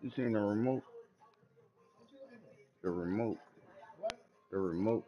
You seen the remote? The remote. The remote.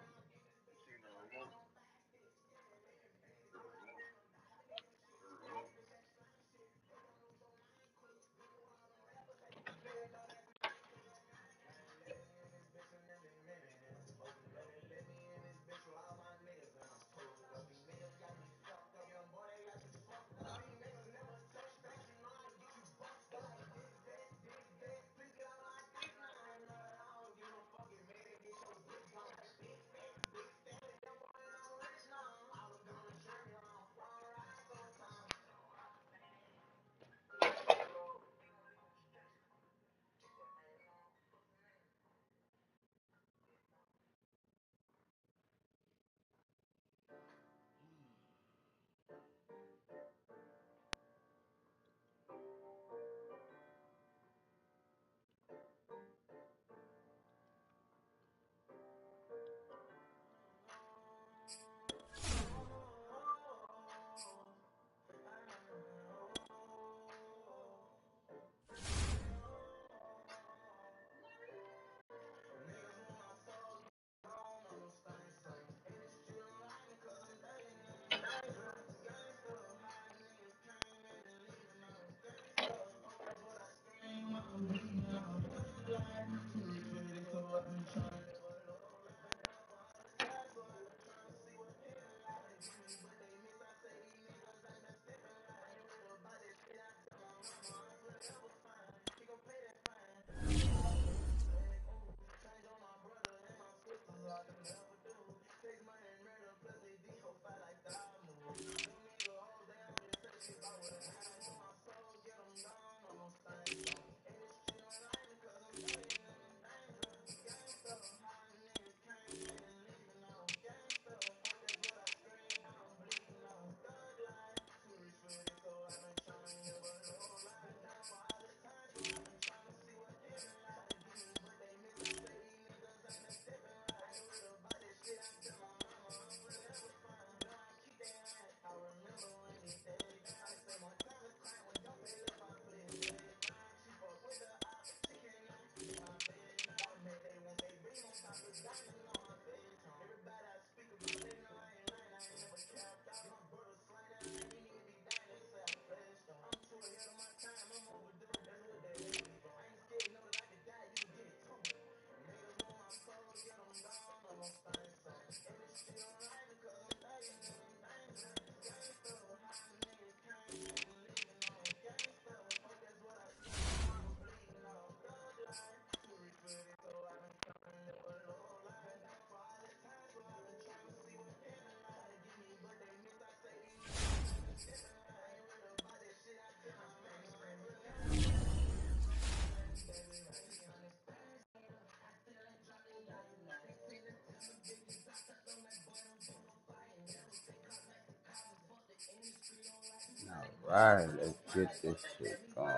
Alright, let's get this shit going.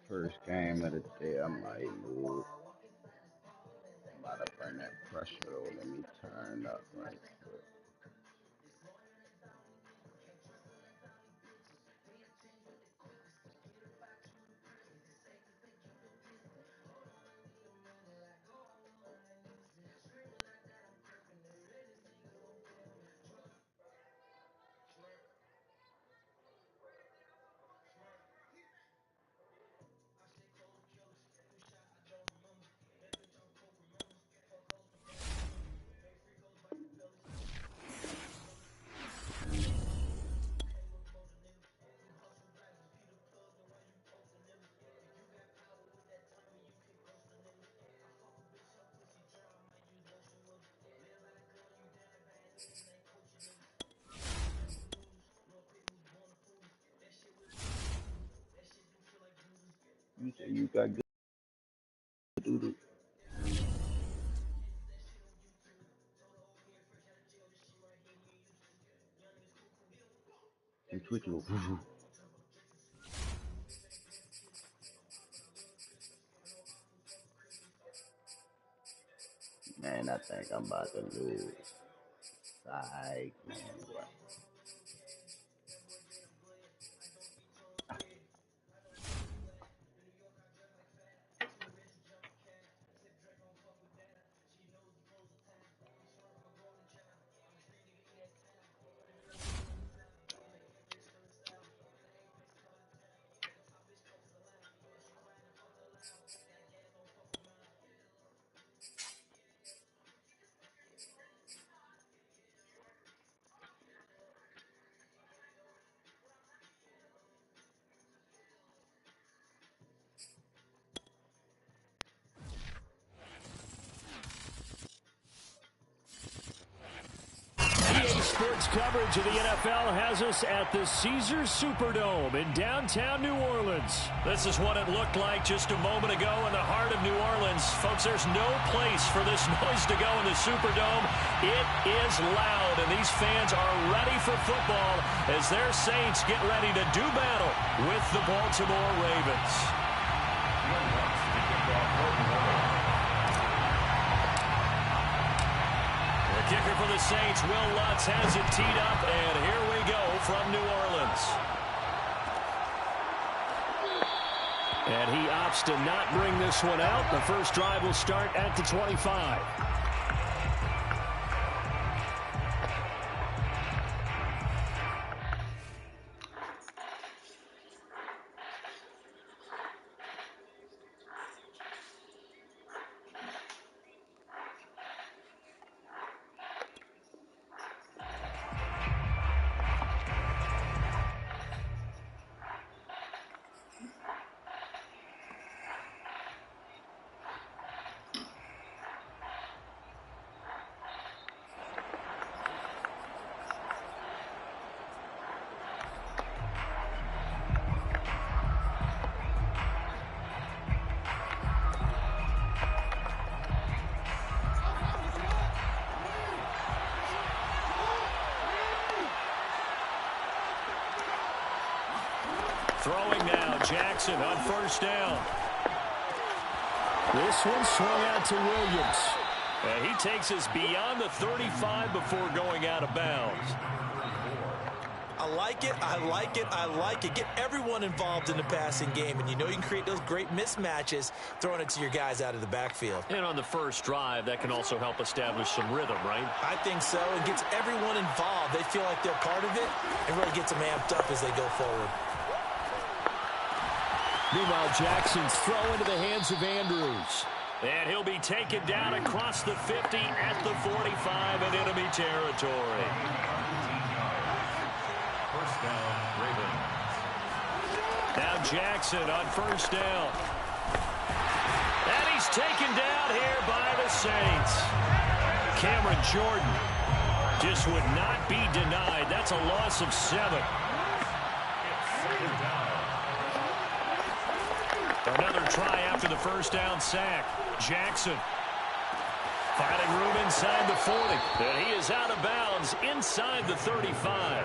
First game of the day, I might move. I'm about to bring that pressure though. Let me turn up right quick. You say you got good doodle. And Twitch will. Man, I think I'm about to lose. Psych, man. Sports coverage of the NFL has us at the Caesars Superdome in downtown New Orleans. This is what it looked like just a moment ago in the heart of New Orleans. Folks, there's no place for this noise to go in the Superdome. It is loud, and these fans are ready for football as their Saints get ready to do battle with the Baltimore Ravens. Kicker for the Saints, Will Lutz, has it teed up, and here we go from New Orleans. And he opts to not bring this one out. The first drive will start at the 25. Throwing now, Jackson on first down. This one swung out to Williams. And he takes us beyond the 35 before going out of bounds. I like it, I like it, I like it. Get everyone involved in the passing game, and you know you can create those great mismatches throwing it to your guys out of the backfield. And on the first drive, that can also help establish some rhythm, right? I think so. It gets everyone involved. They feel like they're part of it, and really gets them amped up as they go forward. Meanwhile, Jackson's throw into the hands of Andrews. And he'll be taken down across the 50 at the 45 in enemy territory. First down, Ravens. Now Jackson on first down. And he's taken down here by the Saints. Cameron Jordan just would not be denied. That's a loss of 7. Another try after the first down sack. Jackson finding room inside the 40. And he is out of bounds inside the 35.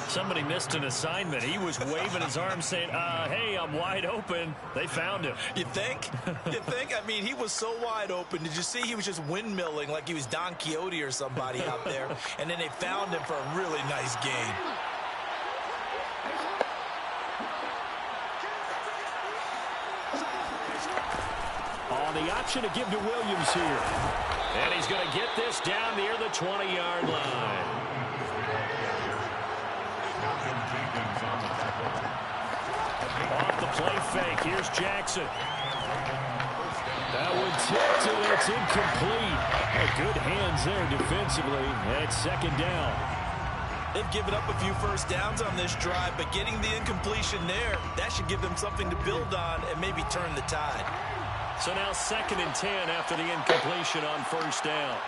Somebody missed an assignment. He was waving his arms saying, hey, I'm wide open. They found him. You think? You think? I mean, he was so wide open. Did you see he was just windmilling like he was Don Quixote or somebody out there? And then they found him for a really nice gain. The option to give to Williams here. And he's going to get this down near the 20-yard line. Off the play fake. Here's Jackson. That one tipped and it's incomplete. Good hands there defensively at second down. They've given up a few first downs on this drive, but getting the incompletion there, that should give them something to build on and maybe turn the tide. So now 2nd and 10 after the incompletion on first down.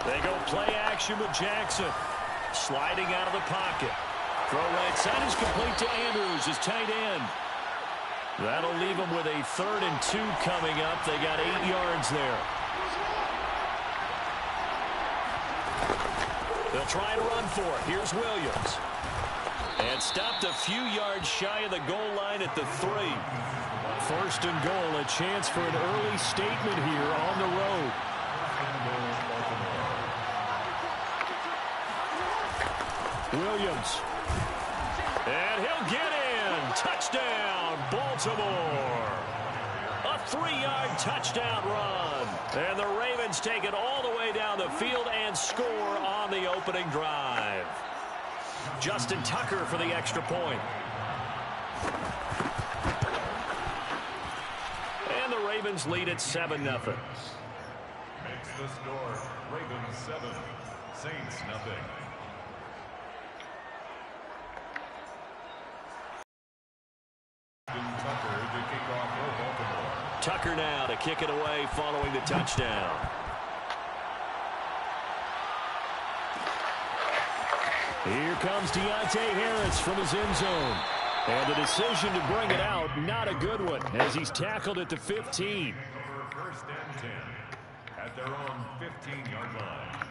They go play action with Jackson. Sliding out of the pocket. Throw right side is complete to Andrews, his tight end. That'll leave them with a 3rd and 2 coming up. They got 8 yards there. They'll try to run for it. Here's Williams. And stopped a few yards shy of the goal line at the 3. 1st and goal, a chance for an early statement here on the road. Williams. And he'll get in. Touchdown, Baltimore. A 3-yard touchdown run. And the Ravens take it all the way down the field and score on the opening drive. Justin Tucker for the extra point. And the Ravens lead at 7-0. Makes the score Ravens 7, Saints nothing. Tucker to kick off for Baltimore. Tucker now to kick it away following the touchdown. Here comes Deontay Harris from his end zone. And the decision to bring it out, not a good one, as he's tackled at the 15. First and 10 at their own 15-yard line.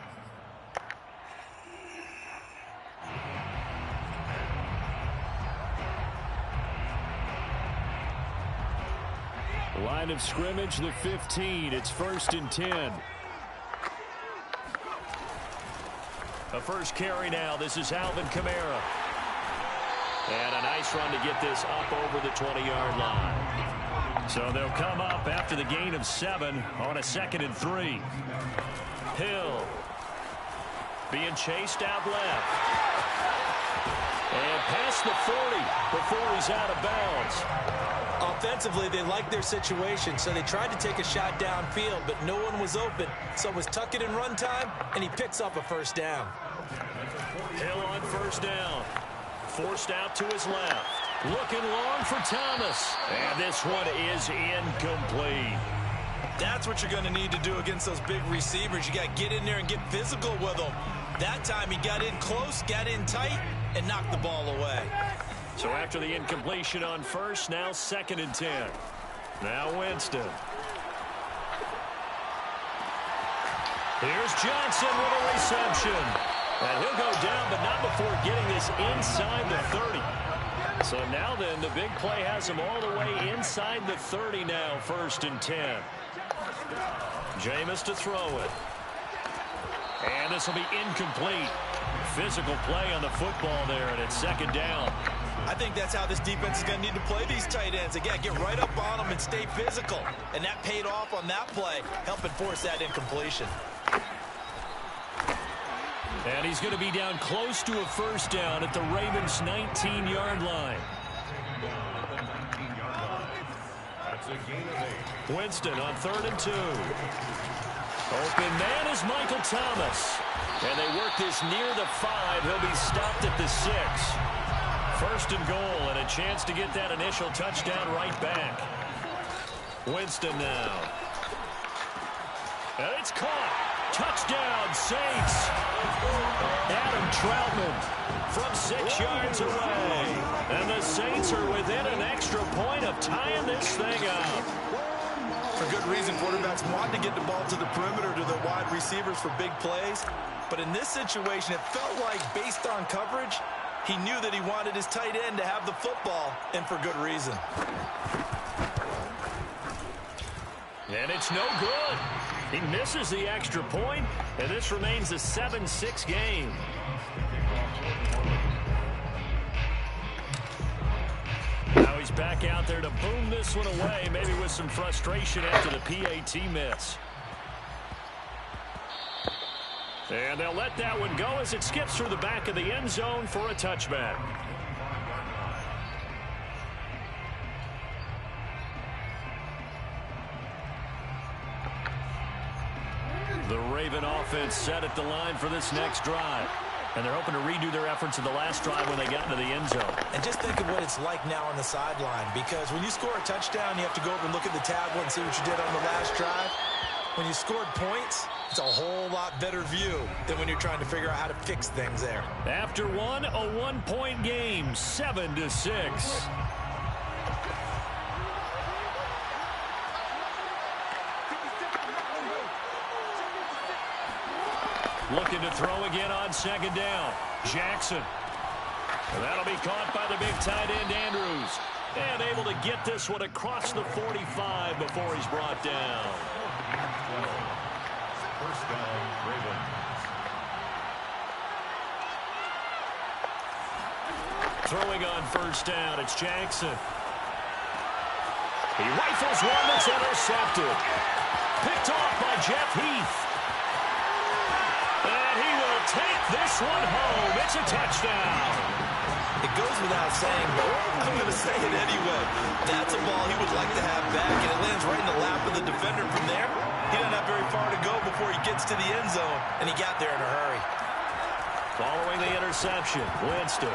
Line of scrimmage, the 15. It's 1st and 10. A first carry now. This is Alvin Kamara. And a nice run to get this up over the 20-yard line. So they'll come up after the gain of 7 on a 2nd and 3. Hill being chased out left. And past the 40 before he's out of bounds. Offensively, they liked their situation, so they tried to take a shot downfield, but no one was open. So it was tuck it in run time, and he picks up a first down. Hill on first down. Forced out to his left. Looking long for Thomas. And this one is incomplete. That's what you're going to need to do against those big receivers. You got to get in there and get physical with them. That time he got in close, got in tight, and knocked the ball away. So after the incompletion on first, now 2nd and 10. Now Winston. Here's Johnson with a reception. And he'll go down, but not before getting this inside the 30. So now then, the big play has him all the way inside the 30 now, 1st and 10. Jameis to throw it. And this will be incomplete. Physical play on the football there, and it's 2nd down. I think that's how this defense is going to need to play these tight ends. Again, get right up on them and stay physical. And that paid off on that play, helping force that incompletion. And he's going to be down close to a first down at the Ravens' 19-yard line. That's a gain of 8. Winston on 3rd and 2. Open man is Michael Thomas. And they work this near the 5. He'll be stopped at the 6. 1st and goal, and a chance to get that initial touchdown right back. Winston now. And it's caught. Touchdown, Saints. Adam Troutman from 6 yards away. And the Saints are within an extra point of tying this thing up. For good reason, quarterbacks want to get the ball to the perimeter to their wide receivers for big plays. But in this situation, it felt like, based on coverage, he knew that he wanted his tight end to have the football, and for good reason. And it's no good. He misses the extra point, and this remains a 7-6 game. Now he's back out there to boom this one away, maybe with some frustration after the PAT miss. And they'll let that one go as it skips through the back of the end zone for a touchback. The Raven offense set at the line for this next drive. And they're hoping to redo their efforts in the last drive when they got into the end zone. And just think of what it's like now on the sideline, because when you score a touchdown, you have to go over and look at the tablet and see what you did on the last drive. When you scored points, it's a whole lot better view than when you're trying to figure out how to fix things there. After one, a one-point game, 7-6. Looking to throw again on 2nd down. Jackson. And that'll be caught by the big tight end, Andrews. And able to get this one across the 45 before he's brought down. First down, Ravens. Throwing on first down, it's Jackson. He rifles one that's intercepted. Picked off by Jeff Heath. And he will take this one home. It's a touchdown. It goes without saying, but I'm going to say it anyway. That's a ball he would like to have back, and it lands right in the lap of the defender from there. He doesn't have very far to go before he gets to the end zone, and he got there in a hurry. Following the interception, Winston.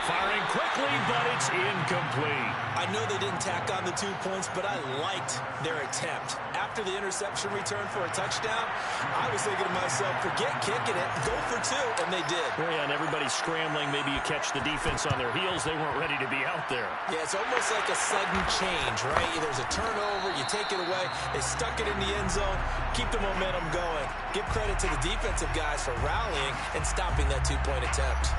Firing quickly, but it's incomplete. I know they didn't tack on the 2 points, but I liked their attempt. After the interception return for a touchdown, I was thinking to myself, forget kicking it, go for 2, and they did. Yeah, and everybody's scrambling. Maybe you catch the defense on their heels. They weren't ready to be out there. Yeah, it's almost like a sudden change, right? There's a turnover, you take it away, they stuck it in the end zone, keep the momentum going. Give credit to the defensive guys for rallying and stopping that 2-point attempt.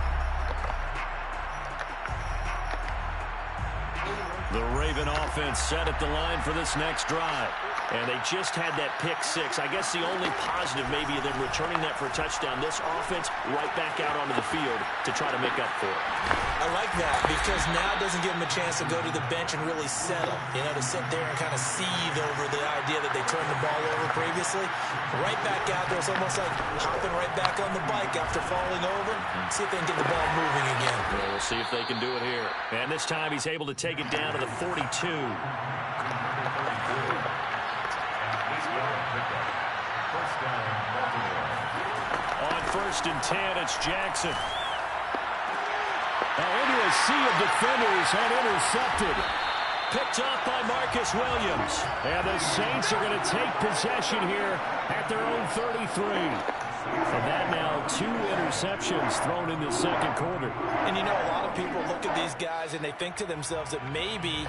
The Raven offense set at the line for this next drive. And they just had that pick 6. I guess the only positive maybe of them returning that for a touchdown. This offense right back out onto the field to try to make up for it. I like that because now it doesn't give them a chance to go to the bench and really settle. To sit there and kind of seethe over the idea that they turned the ball over previously. Right back out there. It's almost like hopping right back on the bike after falling over. See if they can get the ball moving again. Well, we'll see if they can do it here. And this time he's able to take it down to the 42. On 1st and 10, it's Jackson. Into a sea of defenders and intercepted. Picked up by Marcus Williams. And the Saints are going to take possession here at their own 33. And that now 2 interceptions thrown in the second quarter. And a lot of people look at these guys and they think to themselves that maybe,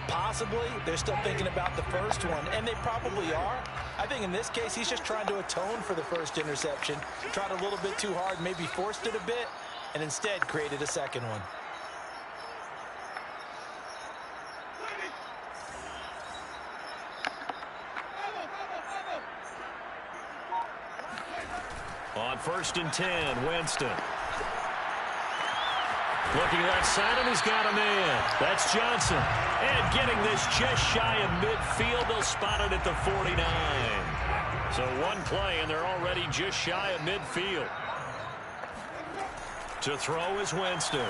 possibly, they're still thinking about the first one. And they probably are. I think in this case, he's just trying to atone for the first interception. Tried a little bit too hard, maybe forced it a bit, and instead created a second one. On 1st and 10, Winston. Looking left side, and he's got a man. That's Johnson. And getting this just shy of midfield. They'll spot it at the 49. So one play, and they're already just shy of midfield. To throw is Winston.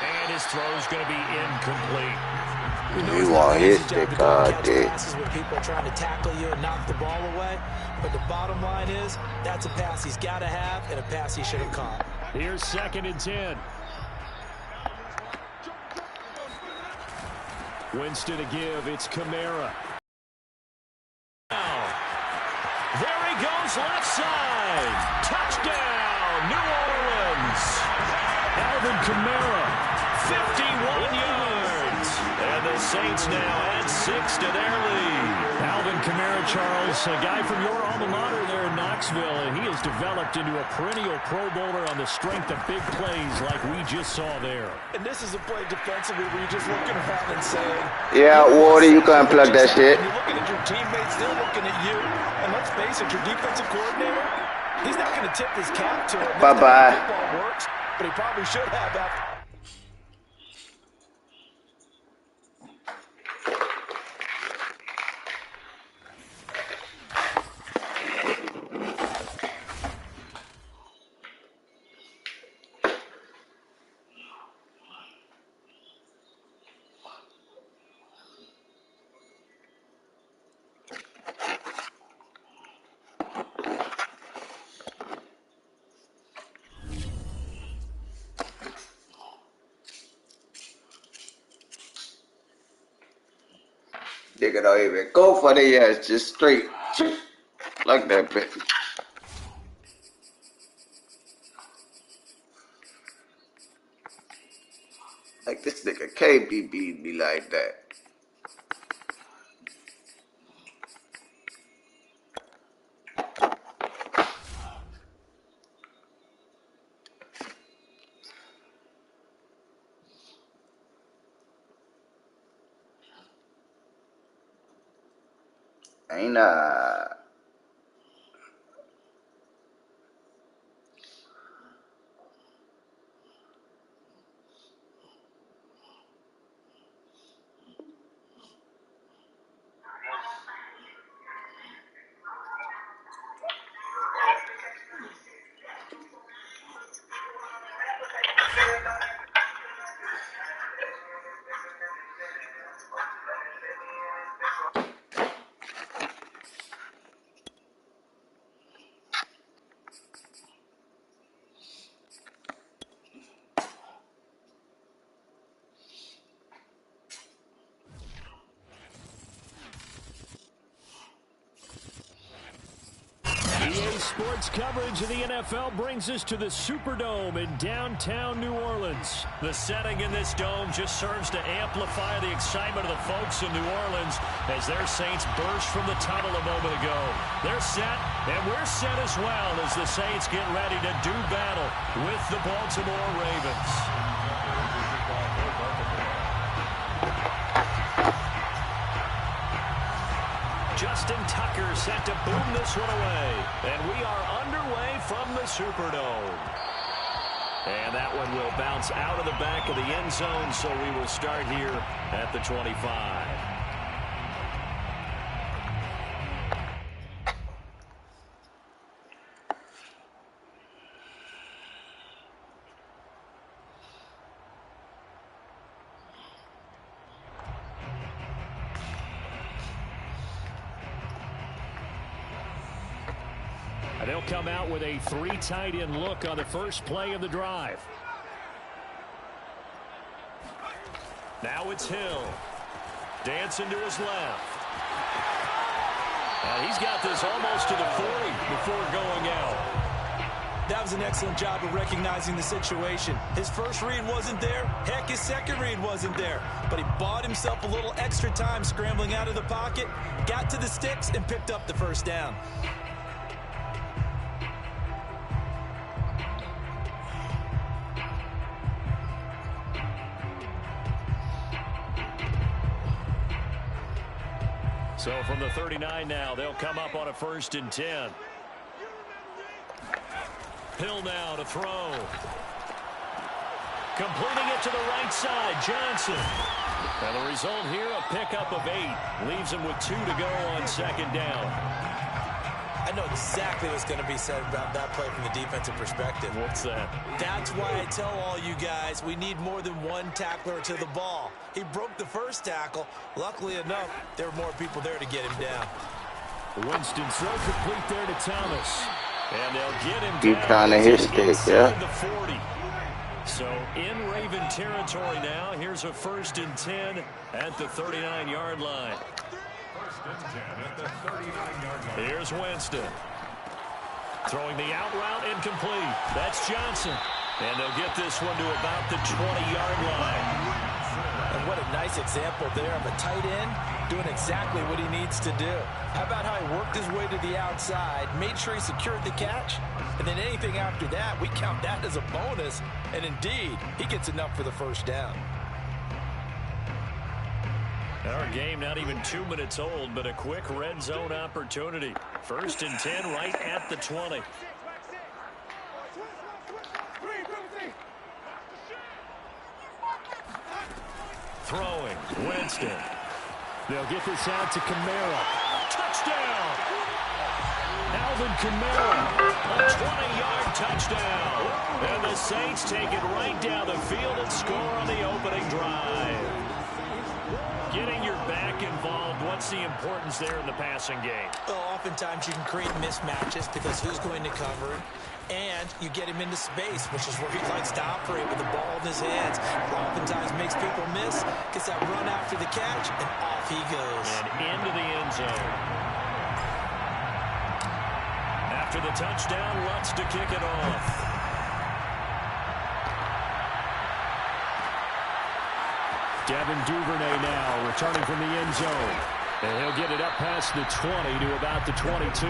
And his throw is going to be incomplete. You are hit the goddamn. When people are trying to tackle you and knock the ball away. But the bottom line is, that's a pass he's got to have and a pass he should have caught. Here's 2nd and 10. Winston to give. It's Kamara. There he goes left side. Touchdown, New Orleans. Alvin Kamara, 51 yards. And the Saints now add 6 to their lead. Alvin Kamara, Charles, a guy from your alma mater there in Knoxville, and he has developed into a perennial Pro Bowler on the strength of big plays like we just saw there. And this is a play defensively where you're just looking around and saying, yeah, Wardy, you can't plug that shit. You're looking at your teammates, they're looking at you. And let's face it, your defensive coordinator, he's not going to tip his cap to it. Bye-bye. Football works, but he probably should have after. Nigga don't even go for the ass, just straight like that bitch. Like this nigga can't be beating me like that. Ain't Today's sports coverage of the NFL brings us to the Superdome in downtown New Orleans. The setting in this dome just serves to amplify the excitement of the folks in New Orleans as their Saints burst from the tunnel a moment ago. They're set, and we're set as well as the Saints get ready to do battle with the Baltimore Ravens. Justin Tucker set to boom this one away. And we are underway from the Superdome. And that one will bounce out of the back of the end zone, so we will start here at the 25. And they'll come out with a 3 tight end look on the first play of the drive. Now it's Hill. Dancing to his left. And he's got this almost to the 40 before going out. That was an excellent job of recognizing the situation. His first read wasn't there. Heck, his second read wasn't there. But he bought himself a little extra time scrambling out of the pocket, got to the sticks, and picked up the first down. So from the 39 now, they'll come up on a 1st and 10. Hill now to throw. Completing it to the right side, Johnson. And the result here, a pickup of 8. Leaves him with 2 to go on 2nd down. I know exactly what's going to be said about that play from the defensive perspective. What's that? That's why I tell all you guys we need more than one tackler to the ball. He broke the first tackle. Luckily enough, there were more people there to get him down. Winston throw complete there to Thomas. And they'll get him You down. kind of his stick, yeah. The 40. So in Raven territory now, here's a 1st and 10 at the 39-yard line. Here's Winston. Throwing the out route incomplete. That's Johnson. And they'll get this one to about the 20-yard line. And what a nice example there of a tight end doing exactly what he needs to do. How about how he worked his way to the outside, made sure he secured the catch, and then anything after that, we count that as a bonus. And indeed, he gets enough for the first down. Our game not even 2 minutes old, but a quick red zone opportunity. 1st and 10 right at the 20. Throwing, Winston. They'll get this out to Kamara. Touchdown! Alvin Kamara, a 20-yard touchdown. And the Saints take it right down the field and score on the opening drive. Getting your back involved, what's the importance there in the passing game? Well, oftentimes you can create mismatches because who's going to cover it, and you get him into space, which is where he likes to operate with the ball in his hands. Oftentimes makes people miss, gets that run after the catch, and off he goes. And into the end zone. After the touchdown, Lutz to kick it off. Devin Duvernay now returning from the end zone. And he'll get it up past the 20 to about the 22.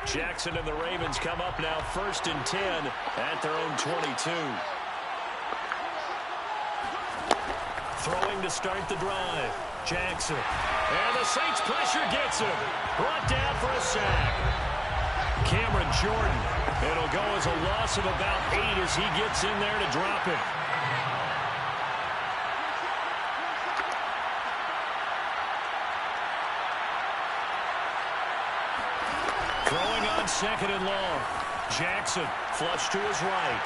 Jackson and the Ravens come up now 1st and 10 at their own 22. Throwing to start the drive. Jackson. And the Saints pressure gets him. Brought down for a sack. Cameron Jordan. It'll go as a loss of about 8 as he gets in there to drop it. Throwing on 2nd and long. Jackson flush to his right.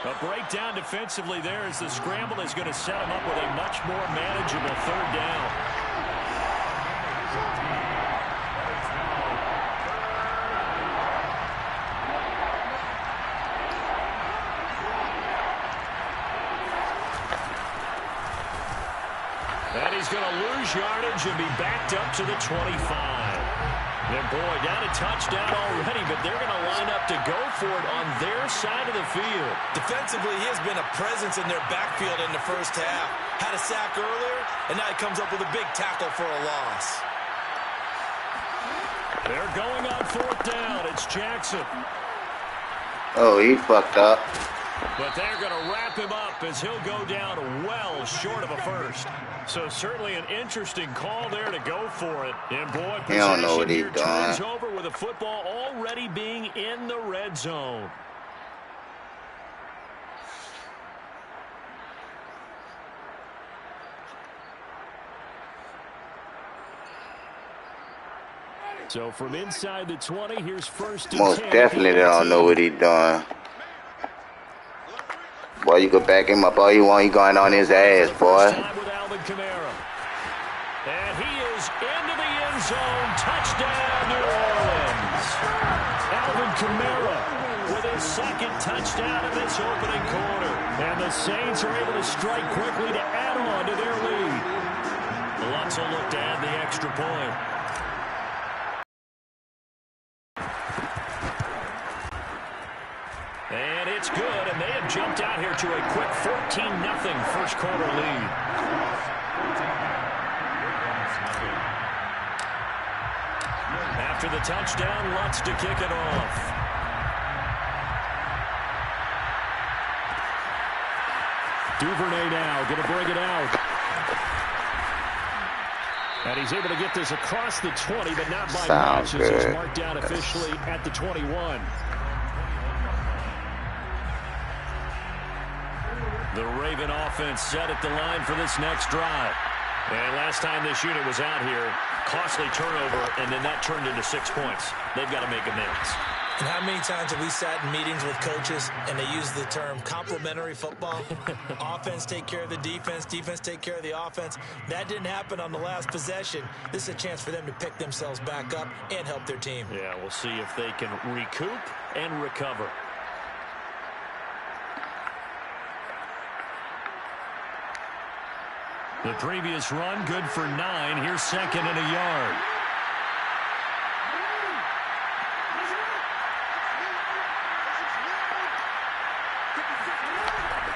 A breakdown defensively there as the scramble is going to set him up with a much more manageable third down. And he's going to lose yardage and be backed up to the 25. And boy, down a touchdown already, but they're going to line up to go for it on their side of the field. Defensively, he has been a presence in their backfield in the first half. Had a sack earlier, and now he comes up with a big tackle for a loss. They're going on fourth down. It's Jackson. Oh, he fucked up. But they're going to wrap him up as he'll go down well short of a first. So certainly an interesting call there to go for it. And boy, he don't know what he's here doing. turns over with a football already being in the red zone. So from inside the 20, here's first and 10. Most definitely don't know what he's doing. Boy, you could back him up all you want. He going on his ass, boy. And he is into the end zone. Touchdown, New Orleans. Alvin Kamara with his second touchdown of this opening quarter. And the Saints are able to strike quickly to add on to their lead. Lutz will look to add the extra point. And it's good, and they have jumped out here to a quick 14-0 first quarter lead. After the touchdown, Lutz to kick it off. Duvernay now going to bring it out. And he's able to get this across the 20, but not by much as it's marked down officially at the 21. The Raven offense set at the line for this next drive. And last time this unit was out here, costly turnover, and then that turned into 6 points. They've got to make amends. And how many times have we sat in meetings with coaches and they use the term complementary football? Offense take care of the defense, defense take care of the offense. That didn't happen on the last possession. This is a chance for them to pick themselves back up and help their team. Yeah, we'll see if they can recoup and recover. The previous run, good for 9. Here's second and a yard.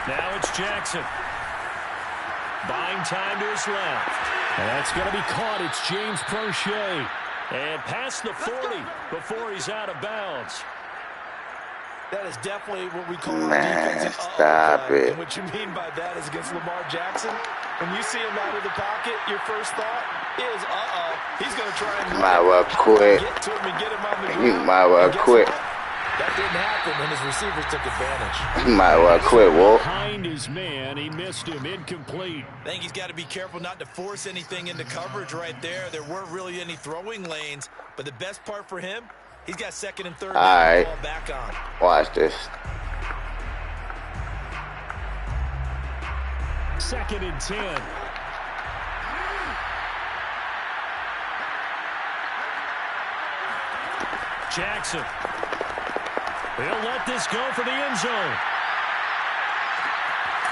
Now it's Jackson. Buying time to his left. And that's going to be caught. It's James Prochet. And past the 40 before he's out of bounds. That is definitely what we call a Man, defensive stop it. And what you mean by that is against Lamar Jackson. When you see him out of the pocket, your first thought is, he's going to try and might well quit. Get to him and get him on the He ground. might well quit. That didn't happen, and his receivers took advantage. He might well quit, Wolf. Behind his man, he missed him, incomplete. I think he's got to be careful not to force anything into coverage right there. There weren't really any throwing lanes, but the best part for him, he's got second and third All right. ball back on. Watch this. Second and 10. Jackson. He'll let this go for the end zone.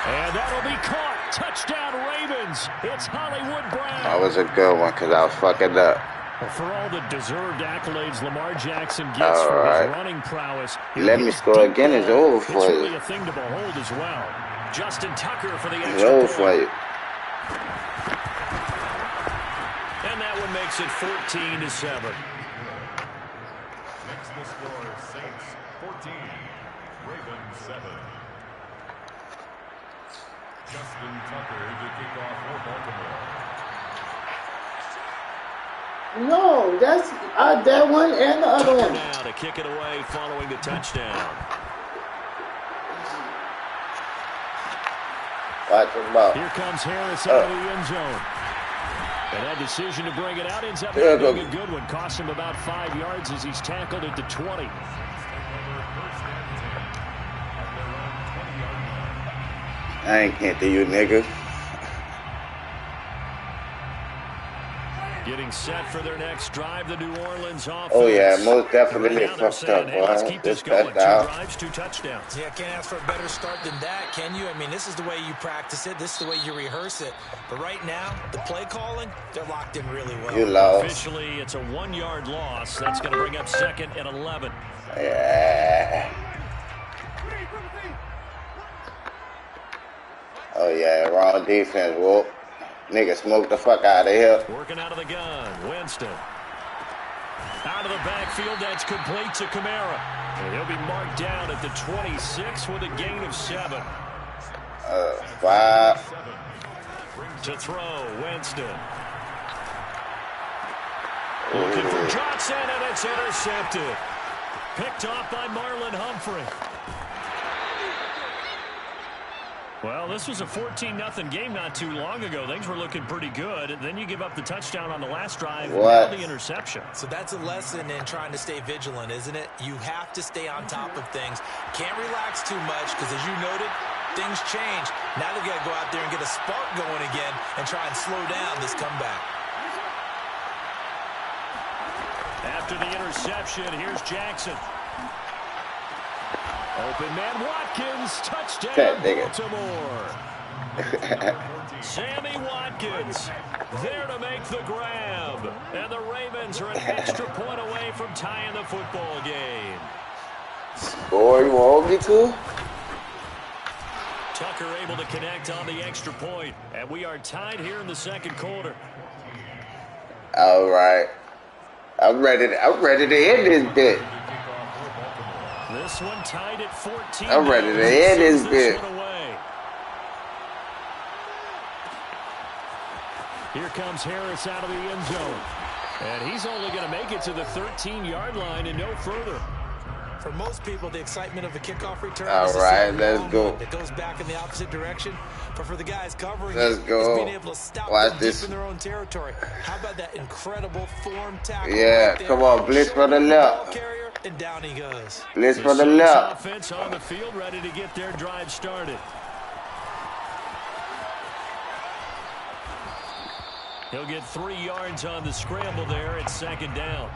And that'll be caught. Touchdown, Ravens. It's Hollywood Brown. That was a good one because I was fucking up. Well, for all the deserved accolades Lamar Jackson gets for his running prowess, let me score again. It's over for it's you. really a thing to behold as well. Justin Tucker for the It's extra over point. for you. And that one makes it 14-7. Next the score, Saints 14, Ravens 7. Justin Tucker to kick off for Baltimore. No, that's that one and the other one. Now to kick it away following the touchdown. Watch him out. Here comes Harris out of the end zone. And that decision to bring it out ends up being a good one. Cost him about 5 yards as he's tackled at the 20. I ain't can't do you, nigga. Getting set for their next drive, the New Orleans offense. Oh, yeah, most definitely Right now they're fucked up, saying, hey, let's boy. keep This this going. 2 touchdown. drives, 2 touchdowns. Yeah, can't ask for a better start than that, can you? I mean, this is the way you practice it. This is the way you rehearse it. But right now, the play calling, they're locked in really well. You lost. Officially, it's a 1-yard loss. That's going to bring up 2nd and 11. Yeah. Oh, yeah, wrong defense, whoop. Nigga smoked the fuck out of here. Working out of the gun, Winston. Out of the backfield, that's complete to Kamara. And he'll be marked down at the 26 with a gain of 7. 5. To throw, Winston. Looking for Johnson, and it's intercepted. Picked off by Marlon Humphrey. Well, this was a 14-0 game not too long ago. Things were looking pretty good. Then you give up the touchdown on the last drive. Now the interception. So that's a lesson in trying to stay vigilant, isn't it? You have to stay on top of things. Can't relax too much because, as you noted, things change. Now they've got to go out there and get a spark going again and try and slow down this comeback. After the interception, here's Jackson. Open man Watkins, touchdown Baltimore. Sammy Watkins there to make the grab. And the Ravens are an extra point away from tying the football game. Score, you want me to? Tucker able to connect on the extra point. And we are tied here in the second quarter. All right. I'm ready to end this bit. This one tied at 14. I'm ready to end this bit. Here comes Harris out of the end zone. And he's only going to make it to the 13-yard line and no further. For most people, the excitement of a kickoff return all right, let's go. It goes back in the opposite direction. But for the guys covering let's go. being able to stop watch them this deep in their own territory. How about that incredible form tackle? Yeah, right there? come on, blitz from the left. And down he goes. Blitz from the left. Offense on the field, ready to get their drive started. He'll get 3 yards on the scramble there at 2nd down.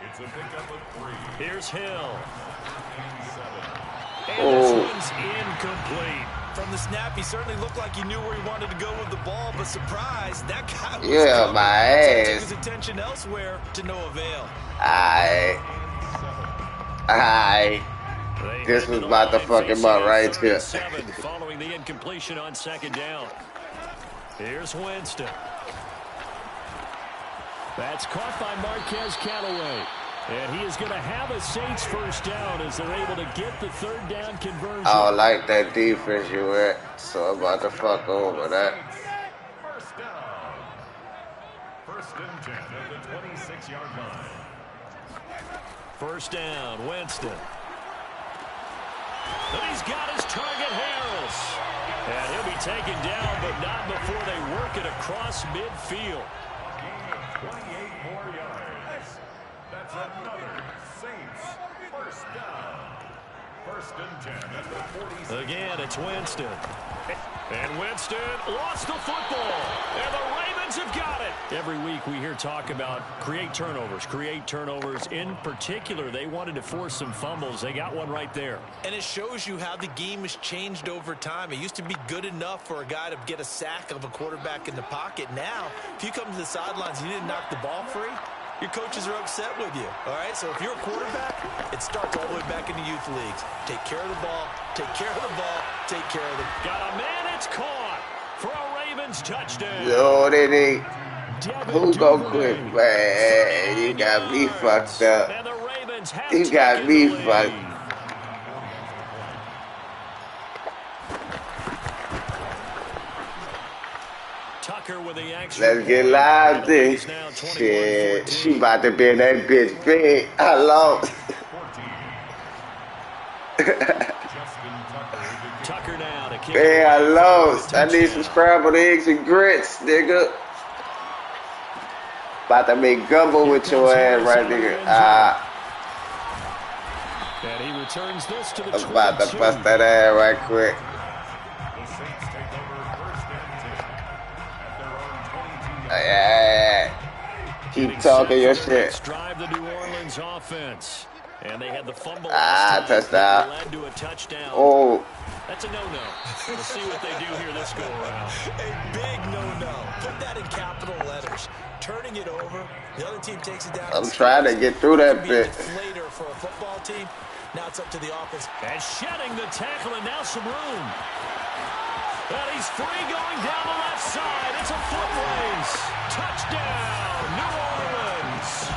It's a pickup of 3. Here's Hill. And this one's incomplete. From the snap, he certainly looked like he knew where he wanted to go with the ball, but surprise, that guy was yeah, my ass. took his attention elsewhere to no avail. This was about to fuck him up right here. Following the incompletion on 2nd down. Here's Winston. That's caught by Marquez Callaway. And he is going to have a Saints first down as they're able to get the 3rd down conversion. I don't like that defense you at, so I'm about to fuck over that. First down. 1st and 10 at the 26-yard line. 1st down, Winston. And he's got his target, Harris. And he'll be taken down, but not before they work it across midfield. 28 more yards. That's another Saints first down. 1st and 10 at the 46. Again, it's Winston. And Winston lost the football. And the Ravens have got it. Every week we hear talk about create turnovers. In particular, they wanted to force some fumbles. They got one right there. And it shows you how the game has changed over time. It used to be good enough for a guy to get a sack of a quarterback in the pocket. Now, if you come to the sidelines and you didn't knock the ball free, your coaches are upset with you, all right? So if you're a quarterback, it starts all the way back in the youth leagues. Take care of the ball, take care of the ball, take care of the... Got a man, it's caught for a Ravens touchdown. Yo, they who gon' quit, man? You got me fucked up. And the Ravens have You got me fucked. Tucker with the extra. Let's get live this. Shit, she about to be in that bitch big. I lost. Tucker now to kick. Man, I lost. I need some scrambled eggs and grits, nigga. About to make gumbo with your ass right nigga. And he returns this to the 22. I'm about to bust that ass right quick. The Saints take over first and 10 at their own 22-yard Yeah. Keep talking your shit. Next drive, the New Orleans offense. And they had the fumble last time. Touchdown. Led to a touchdown. Oh. That's a no-no. We'll see what they do here this go-around. A big no-no. Put that in capital letters. Turning it over. The other team takes it down. I'm trying to get through that bit. Later for a football team. Now it's up to the offense. And shedding the tackle, and now some room. And he's free going down the left side. It's a foot race. Touchdown, New Orleans.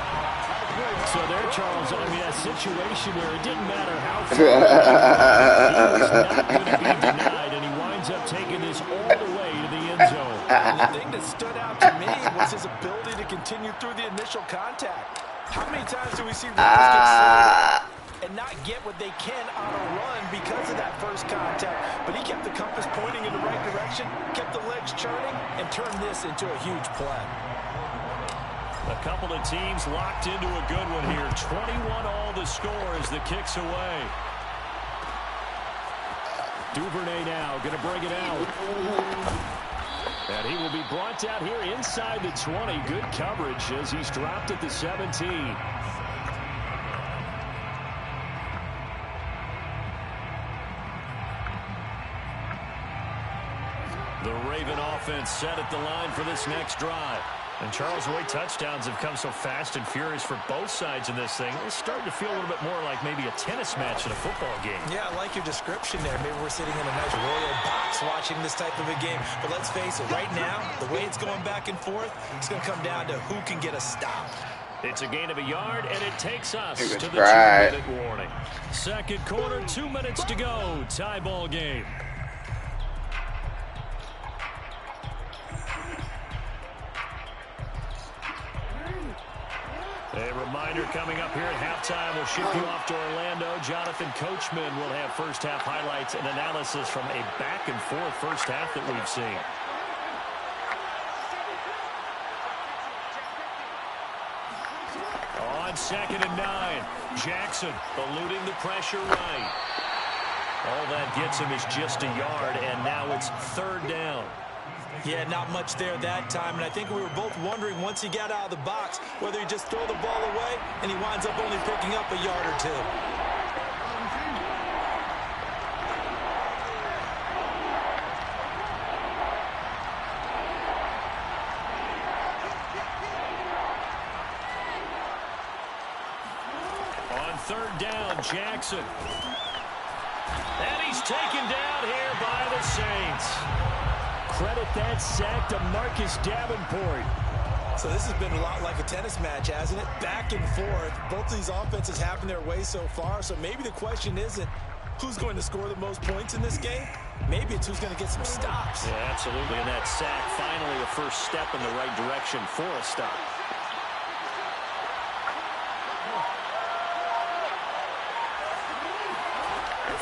So there, Charles, I mean, a situation where it didn't matter how far he was not going to be denied, and he winds up taking this all the way to the end zone. The thing that stood out to me was his ability to continue through the initial contact. How many times do we see runners get slowed and not get what they can on a run because of that first contact? But he kept the compass pointing in the right direction, kept the legs churning, and turned this into a huge play. A couple of teams locked into a good one here. 21 all the score as the kick's away. Duvernay now going to bring it out. And he will be brought out here inside the 20. Good coverage as he's dropped at the 17. The Raven offense set at the line for this next drive. And Charles, the way touchdowns have come so fast and furious for both sides in this thing, it's starting to feel a little bit more like maybe a tennis match in a football game. Yeah, I like your description there. Maybe we're sitting in a nice royal box watching this type of a game. But let's face it, right now, the way it's going back and forth, it's going to come down to who can get a stop. It's a gain of a yard, and it takes us to the 2-minute warning. Second quarter, 2 minutes to go. Tie ball game. A reminder coming up here at halftime. We'll ship you off to Orlando. Jonathan Coachman will have first half highlights and analysis from a back-and-forth first half that we've seen. On 2nd and 9, Jackson eluding the pressure right. All that gets him is just a yard, and now it's 3rd down. Yeah, not much there that time, and I think we were both wondering once he got out of the box whether he just throw the ball away and he winds up only picking up a yard or two. On 3rd down, Jackson. And he's taken down here by the Saints. Credit that sack to Marcus Davenport. So this has been a lot like a tennis match, hasn't it? Back and forth. Both of these offenses having their way so far. So maybe the question isn't who's going to score the most points in this game. Maybe it's who's going to get some stops. Yeah, absolutely. And that sack, finally a first step in the right direction for a stop.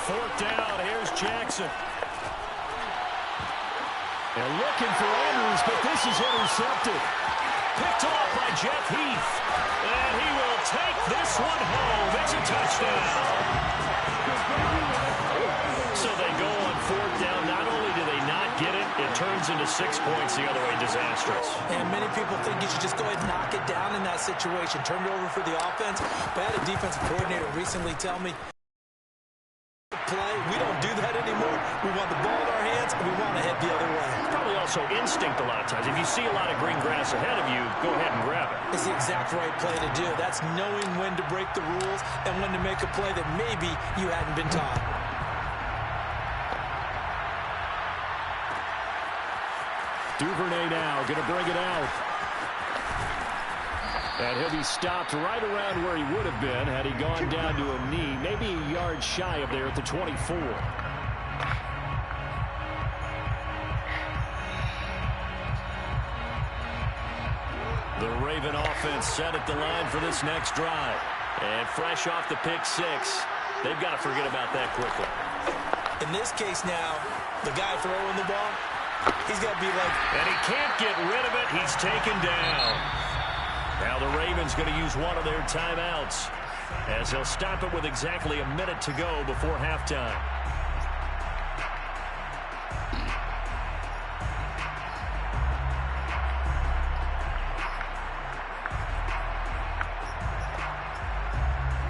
Fourth down. Here's Jackson. They're looking for Andrews, but this is intercepted. Picked off by Jeff Heath. And he will take this one home. It's a touchdown. So they go on 4th down. Not only do they not get it, it turns into 6 points the other way. Disastrous. And many people think you should just go ahead and knock it down in that situation. Turn it over for the offense. But I had a defensive coordinator recently tell me, we don't do that anymore. We want the ball in our hands, and we want to head the other way. It's probably also instinct a lot of times. If you see a lot of green grass ahead of you, go ahead and grab it. It's the exact right play to do. That's knowing when to break the rules and when to make a play that maybe you hadn't been taught. Duvernay now going to bring it out. And he'll be stopped right around where he would have been had he gone down to a knee, maybe a yard shy of there at the 24. The Raven offense set at the line for this next drive. And fresh off the pick 6, they've got to forget about that quickly. In this case now, the guy throwing the ball, he's got to be like, and he can't get rid of it. He's taken down. Now the Ravens going to use one of their timeouts. as they'll stop it with exactly a minute to go before halftime.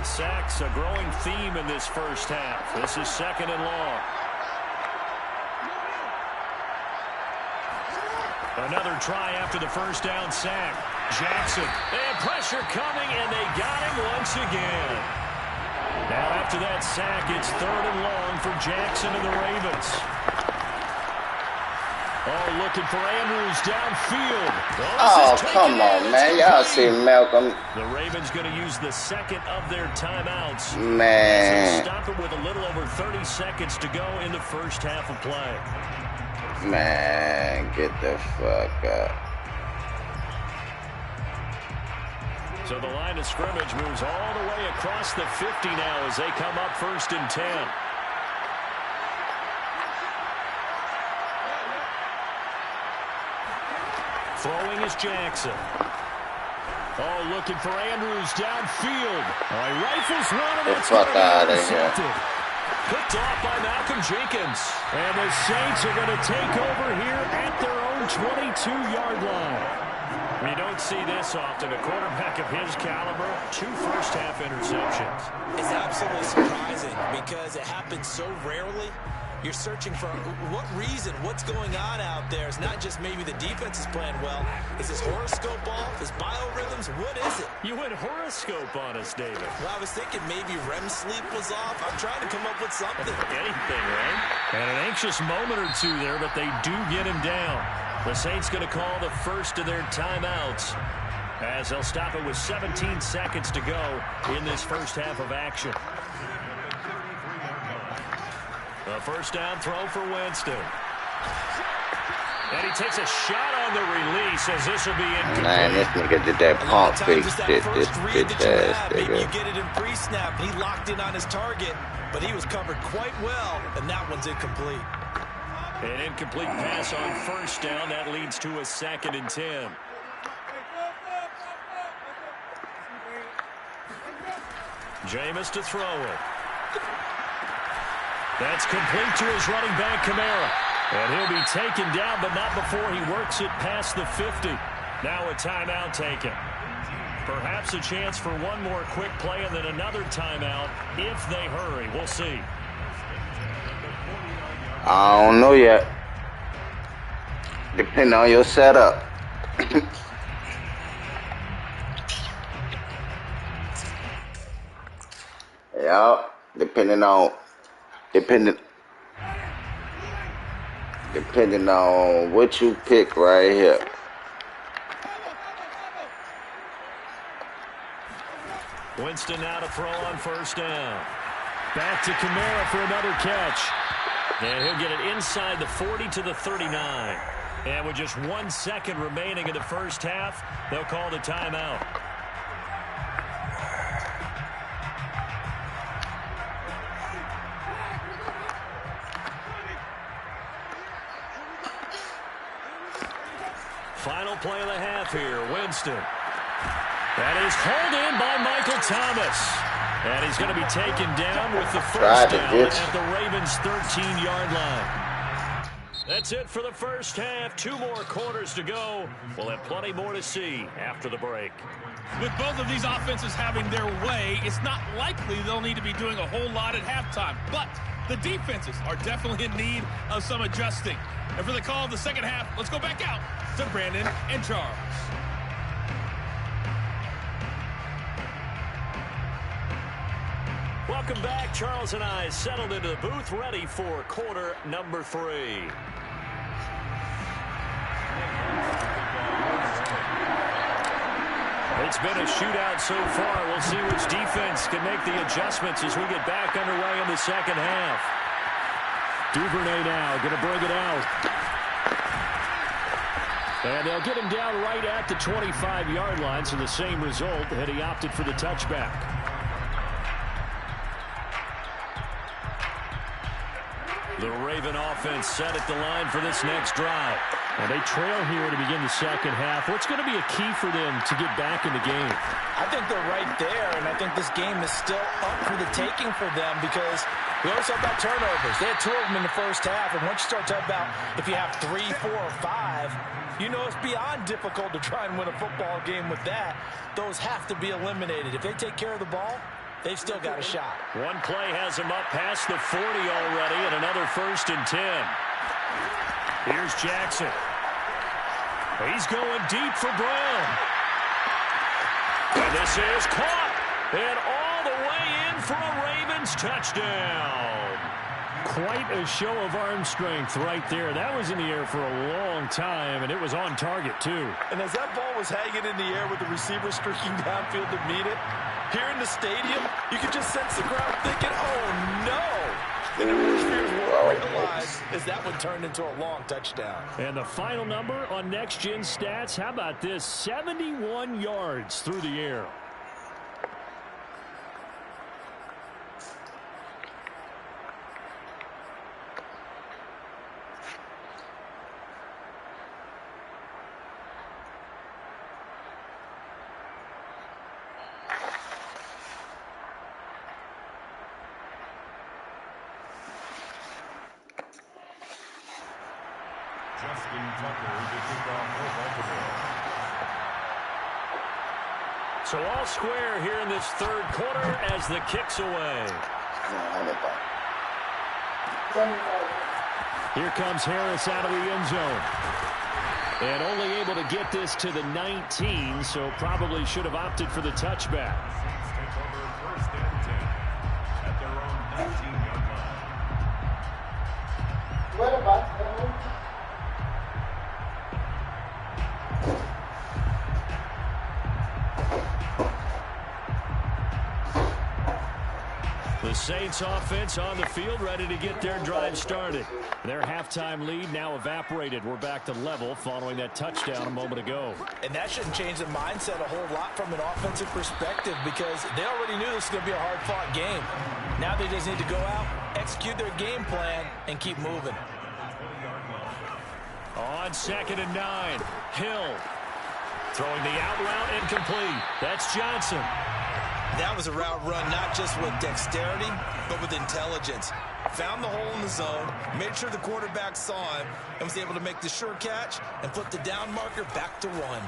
Sacks, a growing theme in this first half. This is 2nd and long. Another try after the first down sack. Jackson, and pressure coming, and they got him once again. Now after that sack, it's 3rd and long for Jackson and the Ravens. Oh, looking for Andrews downfield. Oh, come on, man. Y'all see Malcolm. The Ravens going to use the 2nd of their timeouts. Man. Stop it with a little over 30 seconds to go in the first half of play. Man, get the fuck up. So the line of scrimmage moves all the way across the 50 now as they come up 1st and 10. Throwing is Jackson. Oh, looking for Andrews downfield. Oh, he rifles one, and it's fuck out of here. Picked off by Malcolm Jenkins. And the Saints are going to take over here at their own 22-yard line. You don't see this often. A quarterback of his caliber, 2 first-half interceptions. It's absolutely surprising because it happens so rarely. You're searching for what reason, what's going on out there. It's not just maybe the defense is playing well. Is his horoscope off? His biorhythms? What is it? You went horoscope on us, David. Well, I was thinking maybe REM sleep was off. I'm trying to come up with something. Anything, right? And an anxious moment or two there, but they do get him down. The Saints going to call the first of their timeouts as they'll stop it with 17 seconds to go in this first half of action. A first down throw for Winston. And he takes a shot on the release as this will be incomplete. Man, this nigga did that pump fake shit. This bitch ass Maybe you nigga. get it in pre-snap. He locked in on his target, but he was covered quite well, and that one's incomplete. An incomplete pass on first down. That leads to a 2nd and 10. Jameis to throw it. That's complete to his running back, Kamara. And he'll be taken down, but not before he works it past the 50. Now a timeout taken. Perhaps a chance for one more quick play and then another timeout if they hurry. We'll see. I don't know yet. Depending on your setup. Yeah, depending on what you pick right here. Winston now to throw on first down. Back to Kamara for another catch. And he'll get it inside the 40 to the 39. And with just 1 second remaining in the first half, they'll call the timeout. Final play of the half here, Winston. That is hauled in by Michael Thomas. And he's going to be taken down with the first down at the Ravens' 13-yard line. That's it for the first half. 2 more quarters to go. We'll have plenty more to see after the break. With both of these offenses having their way, it's not likely they'll need to be doing a whole lot at halftime. But the defenses are definitely in need of some adjusting. And for the call of the second half, let's go back out to Brandon and Charles. Welcome back. Charles and I settled into the booth, ready for quarter number 3. It's been a shootout so far. We'll see which defense can make the adjustments as we get back underway in the second half. Duvernay now going to bring it out. And they'll get him down right at the 25-yard line, so the same result had he opted for the touchback. The Raven offense set at the line for this next drive. And they trail here to begin the second half. What's going to be a key for them to get back in the game? I think they're right there, and I think this game is still up for the taking for them because we always talk about turnovers. They had 2 of them in the first half, and once you start talking about if you have 3, 4, or 5, you know it's beyond difficult to try and win a football game with that. Those have to be eliminated. If they take care of the ball, they've still got a shot. One play has them up past the 40 already, and another 1st and 10. Here's Jackson. He's going deep for Brown. And this is caught. And all the way in for a Ravens touchdown. Quite a show of arm strength right there. That was in the air for a long time, and it was on target, too. And as that ball was hanging in the air with the receiver streaking downfield to meet it, here in the stadium, you could just sense the crowd thinking, oh, no. And everyone's fears were realized as that one turned into a long touchdown. And the final number on Next Gen Stats, how about this? 71 yards through the air. So all square here in this 3rd quarter as the kick's away. Here comes Harris out of the end zone. And only able to get this to the 19, so probably should have opted for the touchback. Take over 1st and 10 at their own 19-yard line. What about that? The Saints offense on the field, ready to get their drive started. Their halftime lead now evaporated. We're back to level following that touchdown a moment ago. And that shouldn't change the mindset a whole lot from an offensive perspective because they already knew this was going to be a hard-fought game. Now they just need to go out, execute their game plan, and keep moving. On 2nd and 9, Hill throwing the out route incomplete. That's Johnson. That was a route run not just with dexterity, but with intelligence. Found the hole in the zone, made sure the quarterback saw him, and was able to make the sure catch and flip the down marker back to run.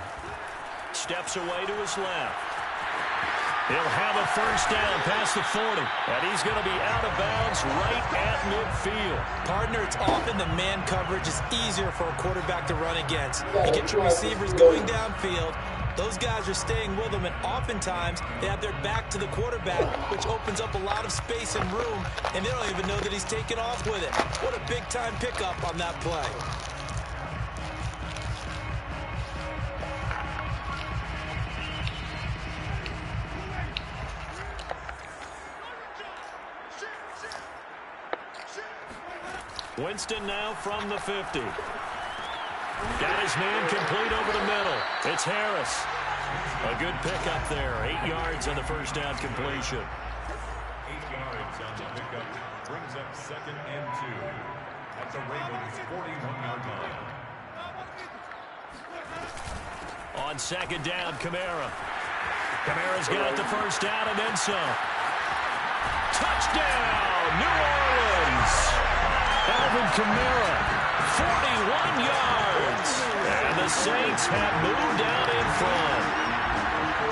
Steps away to his left. He'll have a 1st down past the 40, and he's going to be out of bounds right at midfield. Partner, it's often the man coverage is easier for a quarterback to run against. You get your receivers going downfield. Those guys are staying with them, and oftentimes they have their back to the quarterback, which opens up a lot of space and room, and they don't even know that he's taken off with it. What a big-time pickup on that play. Winston now from the 50. Got his man complete over the middle. It's Harris. A good pickup there. 8 yards on the 1st down completion. 8 yards on the pickup brings up 2nd and 2 at the Ravens' 41-yard line. On 2nd down, Kamara. Kamara's got the 1st down and then some. Touchdown, New Orleans. Alvin Kamara, 41 yards. And the Saints have moved out in front.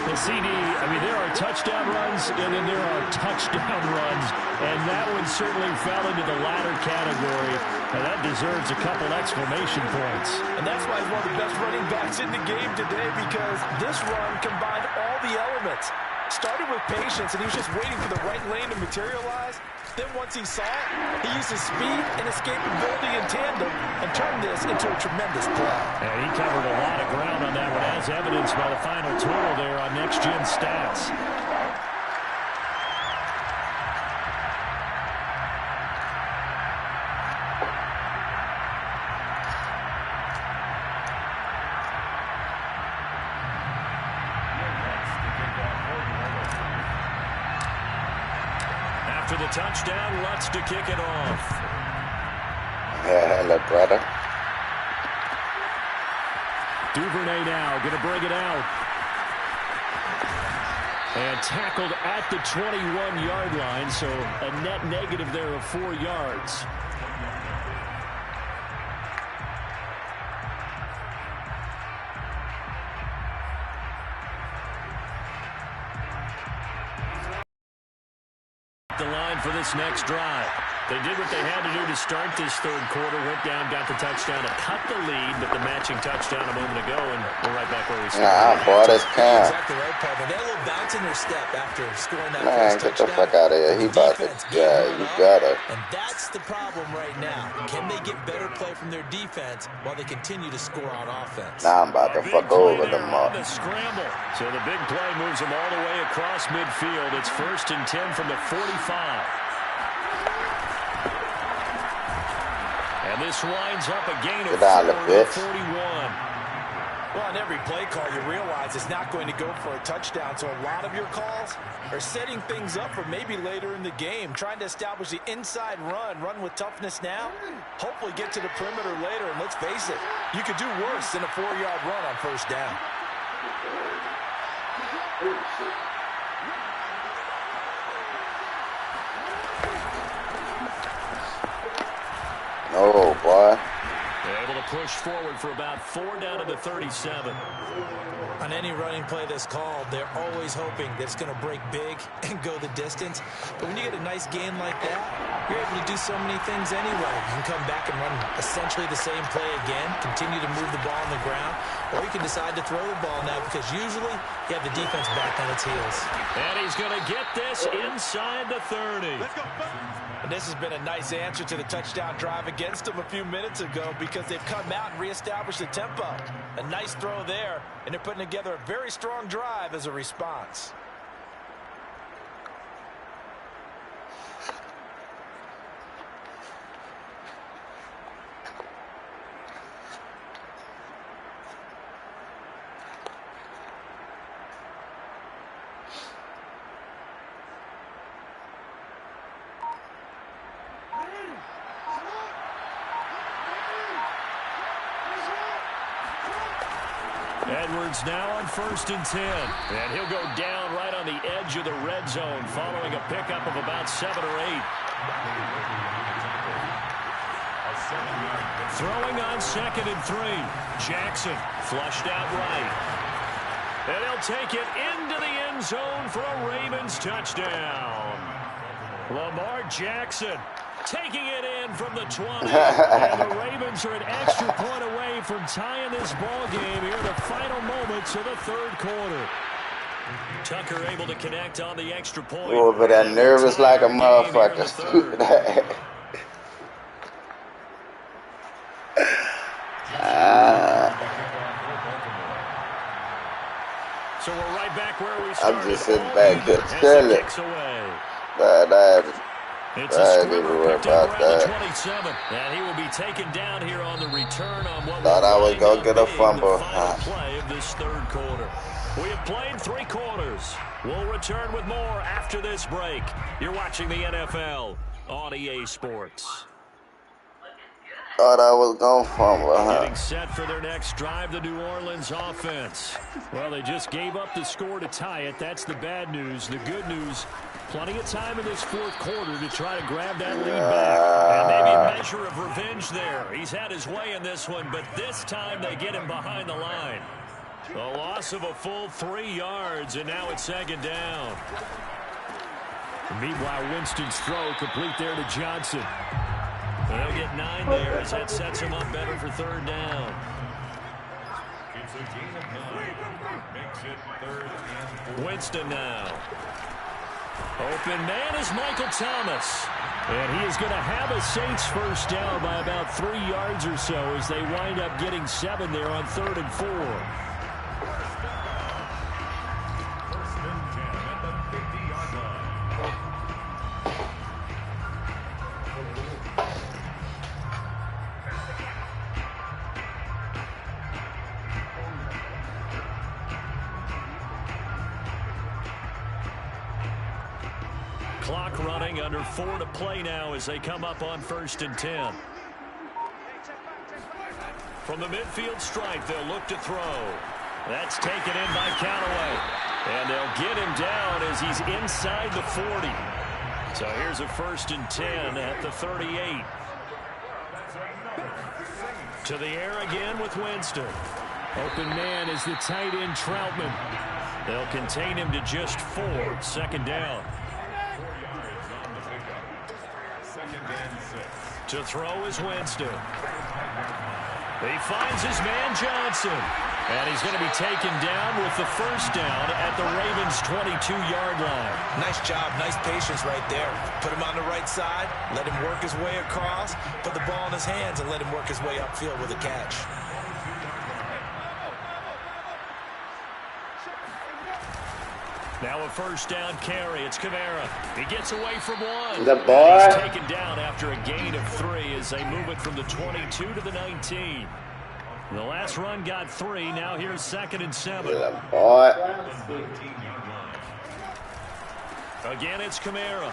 The CD, I mean, there are touchdown runs, and then there are touchdown runs, and that one certainly fell into the latter category, and that deserves a couple exclamation points. And that's why he's one of the best running backs in the game today, because this run combined all the elements. Started with patience, and he was just waiting for the right lane to materialize. Then once he saw it, he used his speed and escapability in tandem and turned this into a tremendous play. And he covered a lot of ground on that one, as evidenced by the final total there on Next Gen Stats. After the touchdown, Lutz to kick it off. Hello, brother. Duvernay now going to bring it out. And tackled at the 21-yard line, so a net negative there of 4 yards. The line for this next drive. They did what they had to do to start this third quarter. Went down, got the touchdown to cut the lead, but the matching touchdown a moment ago, and we're right back where we started. Nah, boy, that's Cam. Exactly right, Paul. They had a little bounce in their step after scoring that Man, first get the touchdown. fuck out of here. He about to, yeah, you gotta. And that's the problem right now. Can they get better play from their defense while they continue to score on offense? Now I'm about to fuck over them up. The scramble. So the big play moves them all the way across midfield. It's 1st and 10 from the 45. And this winds up a gain of 4 to 41. Well, on every play call, you realize it's not going to go for a touchdown. So a lot of your calls are setting things up for maybe later in the game, trying to establish the inside run with toughness now, hopefully get to the perimeter later. And let's face it, you could do worse than a 4-yard run on first down. Oh, boy. They're able to push forward for about 4 down to the 37. On any running play that's called, they're always hoping that it's going to break big and go the distance. But when you get a nice gain like that, you're able to do so many things anyway. You can come back and run essentially the same play again, continue to move the ball on the ground, or you can decide to throw the ball now because usually you have the defense back on its heels. And he's going to get this inside the 30. Let's go. And this has been a nice answer to the touchdown drive against them a few minutes ago because they've come out and reestablished the tempo. A nice throw there, and they're putting together a very strong drive as a response. Edwards now on 1st and 10. And he'll go down right on the edge of the red zone following a pickup of about 7 or 8. Throwing on 2nd and 3. Jackson flushed out right. And he'll take it into the end zone for a Ravens touchdown. Lamar Jackson taking it in from the 20. And the Ravens are an extra point away from tying this ball game here in the final moments of the third quarter. Tucker able to connect on the extra point. Oh, but that nervous like a motherfucker. So we're right back where we started. I'm just sitting back here chilling. It's a scrubber picked up around the 27, and he will be taken down here on the return on what thought I was going to get a fumble. The final play of this third quarter. We have played 3 quarters. We'll return with more after this break. You're watching the NFL on EA Sports. Thought I was going to fumble, Getting set for their next drive, the New Orleans offense. Well, they just gave up the score to tie it. That's the bad news. The good news, plenty of time in this fourth quarter to try to grab that lead back. And maybe a measure of revenge there. He's had his way in this one, but this time they get him behind the line. A loss of a full 3 yards, and now it's 2nd down. Meanwhile, Winston's throw complete there to Johnson. They'll get 9 there as that sets him up better for 3rd down. It's a gain of 9. Makes it 3rd and 4. Winston now. Open man is Michael Thomas. And he is going to have a Saints first down by about 3 yards or so as they wind up getting 7 there on 3rd and 4. First and 10 at the 50-yard line. Clock running, under 4 to play now as they come up on 1st and 10. From the midfield stripe, they'll look to throw. That's taken in by Callaway. And they'll get him down as he's inside the 40. So here's a 1st and 10 at the 38. To the air again with Winston. Open man is the tight end Troutman. They'll contain him to just 4. 2nd down. To throw is Winston. He finds his man Johnson. And he's going to be taken down with the 1st down at the Ravens' 22-yard line. Nice job, nice patience right there. Put him on the right side, let him work his way across, put the ball in his hands, and let him work his way upfield with a catch. Now a 1st down carry. It's Kamara. He gets away from one. The boy. He's taken down after a gain of 3 as they move it from the 22 to the 19. The last run got 3. Now here's 2nd and 7. The boy. Again, it's Kamara.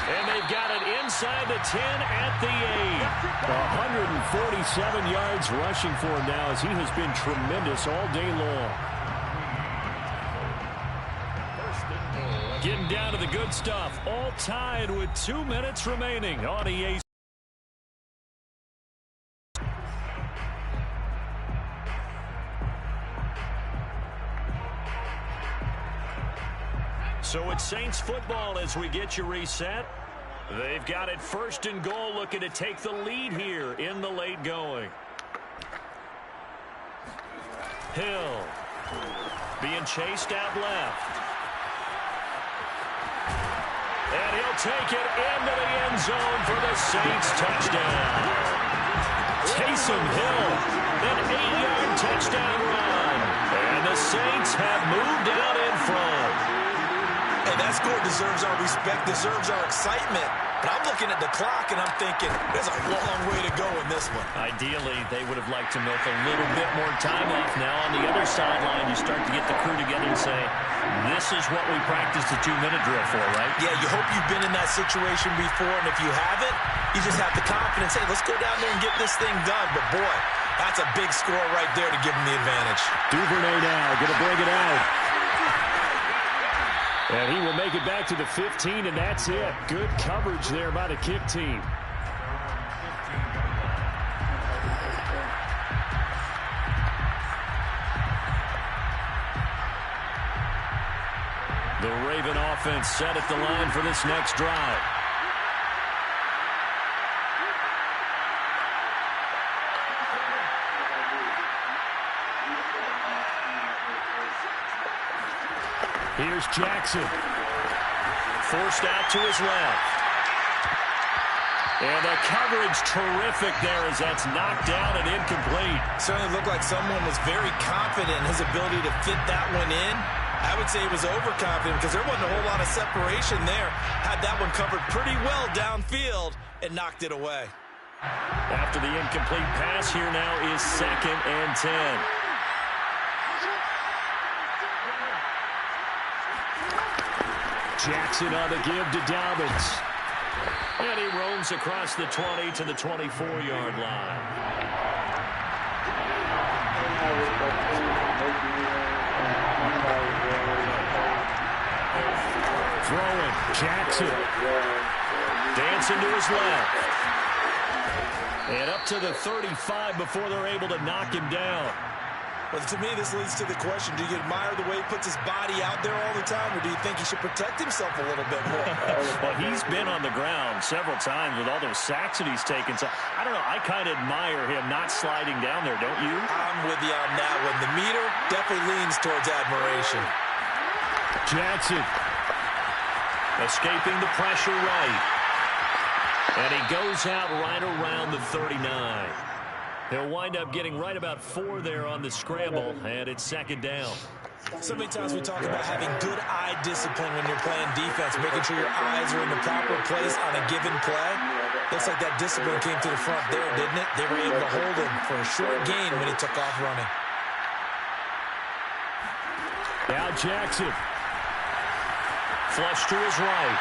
And they've got it inside the 10 at the 8. 147 yards rushing for him now as he has been tremendous all day long. Getting down to the good stuff. All tied with 2 minutes remaining on EA. So it's Saints football as we get you reset. They've got it 1st and goal, looking to take the lead here in the late going. Hill being chased out left. And he'll take it into the end zone for the Saints touchdown. Taysom Hill, an 8-yard touchdown run. And the Saints have moved out in front. And that score deserves our respect, deserves our excitement. But I'm looking at the clock, and I'm thinking, there's a long way to go in this one. Ideally, they would have liked to milk a little bit more time off. Now, on the other sideline, you start to get the crew together and say, this is what we practiced the 2-minute drill for, right? Yeah, you hope you've been in that situation before, and if you haven't, you just have the confidence, hey, let's go down there and get this thing done. But, boy, that's a big score right there to give them the advantage. Duvernay now going to bring it out. And he will make it back to the 15, and that's it. Good coverage there by the kick team. The Raven offense set at the line for this next drive. Here's Jackson. Forced out to his left. And the coverage terrific there as that's knocked down and incomplete. Certainly looked like someone was very confident in his ability to fit that one in. I would say he was overconfident because there wasn't a whole lot of separation there. Had that one covered pretty well downfield and knocked it away. After the incomplete pass, here now is 2nd and 10. Jackson on the give to Dobbins. And he roams across the 20 to the 24-yard line. Throwing. Jackson. Dancing to his left. And up to the 35 before they're able to knock him down. Well, to me, this leads to the question, do you admire the way he puts his body out there all the time, or do you think he should protect himself a little bit more? Well, he's been on the ground several times with all those sacks that he's taken. So, I don't know, I kind of admire him not sliding down there, don't you? I'm with you on that one. The meter definitely leans towards admiration. Jackson escaping the pressure right. And he goes out right around the 39. He'll wind up getting right about 4 there on the scramble, and it's 2nd down. So many times we talk about having good eye discipline when you're playing defense, making sure your eyes are in the proper place on a given play. Looks like that discipline came to the front there, didn't it? They were able to hold him for a short gain when he took off running. Now Jackson. Flush to his right.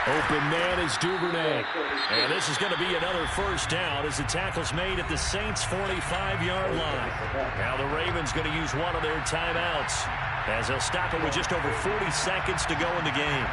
Open man is Duvernay. And this is going to be another first down as the tackle's made at the Saints' 45-yard line. Now the Ravens going to use one of their timeouts as they'll stop it with just over 40 seconds to go in the game.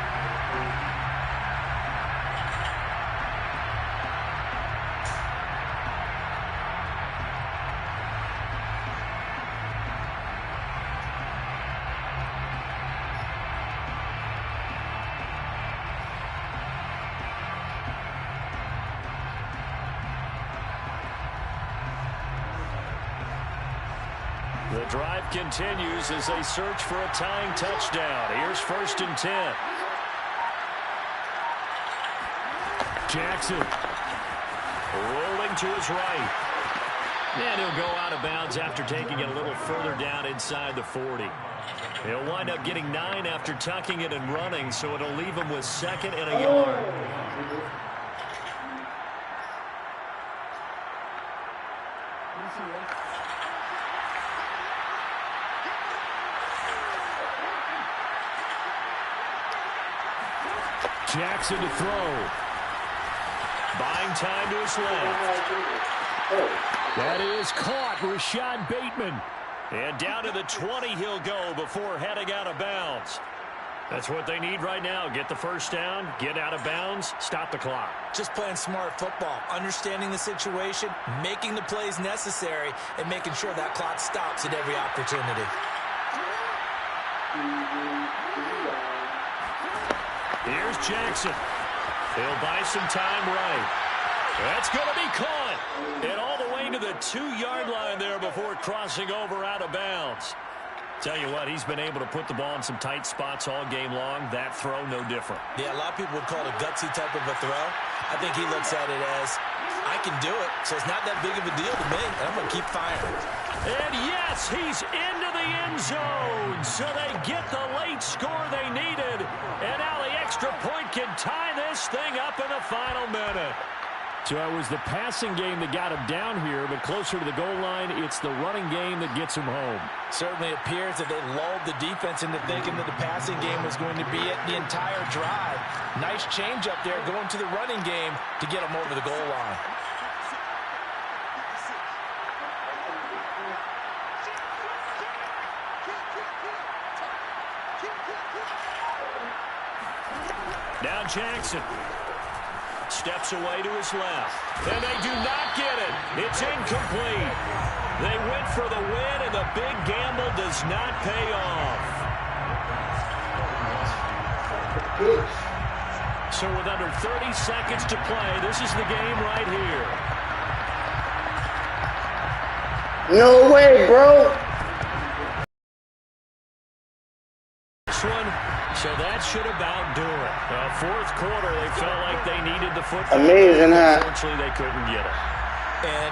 The drive continues as they search for a tying touchdown. Here's 1st and 10. Jackson rolling to his right. And he'll go out of bounds after taking it a little further down inside the 40. He'll wind up getting 9 after tucking it and running, so it'll leave him with 2nd and a yard. Jackson to throw. Buying time to his left. That is caught. Rashad Bateman. And down to the 20 he'll go before heading out of bounds. That's what they need right now. Get the first down, get out of bounds, stop the clock. Just playing smart football, understanding the situation, making the plays necessary, and making sure that clock stops at every opportunity. Here's Jackson. He'll buy some time right. That's going to be caught. And all the way to the 2-yard line there before crossing over out of bounds. Tell you what, he's been able to put the ball in some tight spots all game long. That throw, no different. Yeah, a lot of people would call it a gutsy type of a throw. I think he looks at it as, I can do it, so it's not that big of a deal to me, and I'm going to keep firing. And yes, he's into the end zone. So they get the late score they needed. And now the extra point can tie this thing up in the final minute. So it was the passing game that got him down here, but closer to the goal line, it's the running game that gets him home. Certainly appears that they lulled the defense into thinking that the passing game was going to be it the entire drive. Nice change up there going to the running game to get him over the goal line. Now Jackson steps away to his left. And they do not get it. It's incomplete. They went for the win, and the big gamble does not pay off. So with under 30 seconds to play, this is the game right here. No way, bro. This one, so that should about do it. Fourth quarter, they felt like they needed the football. Amazing, huh? Unfortunately, they couldn't get it. And